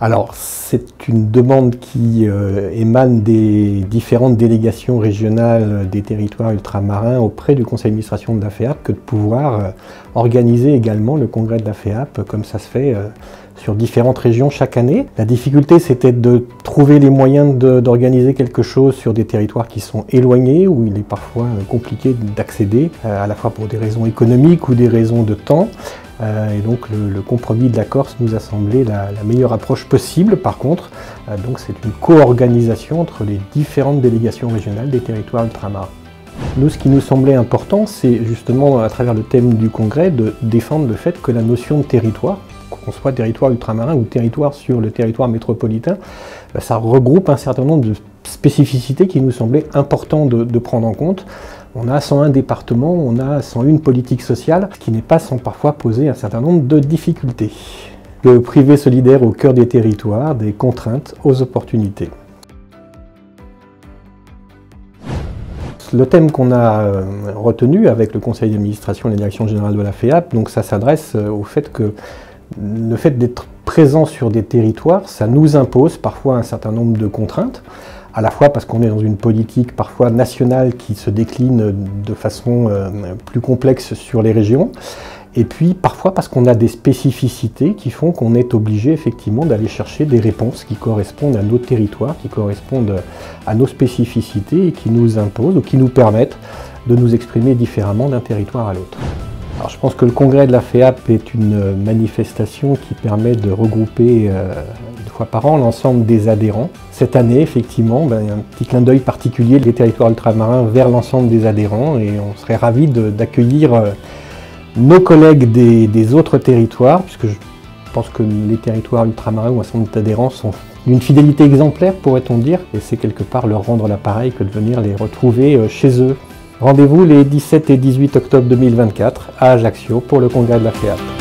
Alors, c'est une demande qui émane des différentes délégations régionales des territoires ultramarins auprès du conseil d'administration de la FEAP que de pouvoir organiser également le congrès de la FEAP comme ça se fait sur différentes régions chaque année. La difficulté, c'était de trouver les moyens d'organiser quelque chose sur des territoires qui sont éloignés, où il est parfois compliqué d'accéder, à la fois pour des raisons économiques ou des raisons de temps. Et donc le compromis de la Corse nous a semblé la meilleure approche possible. Par contre, donc c'est une co-organisation entre les différentes délégations régionales des territoires ultramarins. Nous, ce qui nous semblait important, c'est justement à travers le thème du congrès de défendre le fait que la notion de territoire, qu'on soit territoire ultramarin ou territoire sur le territoire métropolitain, ça regroupe un certain nombre de spécificités qui nous semblaient importantes de prendre en compte. On a 101 départements, on a 101 politiques sociales, ce qui n'est pas sans parfois poser un certain nombre de difficultés. Le privé solidaire au cœur des territoires, des contraintes aux opportunités. Le thème qu'on a retenu avec le conseil d'administration et la direction générale de la FEAP, donc ça s'adresse au fait que le fait d'être présent sur des territoires, ça nous impose parfois un certain nombre de contraintes, à la fois parce qu'on est dans une politique parfois nationale qui se décline de façon plus complexe sur les régions, et puis parfois parce qu'on a des spécificités qui font qu'on est obligé effectivement d'aller chercher des réponses qui correspondent à nos territoires, qui correspondent à nos spécificités et qui nous imposent ou qui nous permettent de nous exprimer différemment d'un territoire à l'autre. Alors, je pense que le congrès de la FEAP est une manifestation qui permet de regrouper une fois par an l'ensemble des adhérents. Cette année, effectivement, il y a un petit clin d'œil particulier des territoires ultramarins vers l'ensemble des adhérents et on serait ravis d'accueillir nos collègues des autres territoires, puisque je pense que les territoires ultramarins ou ensemble d'adhérents sont d'une fidélité exemplaire, pourrait-on dire, et c'est quelque part leur rendre l'appareil que de venir les retrouver chez eux. Rendez-vous les 17 et 18 octobre 2024 à Ajaccio pour le congrès de la FEAP.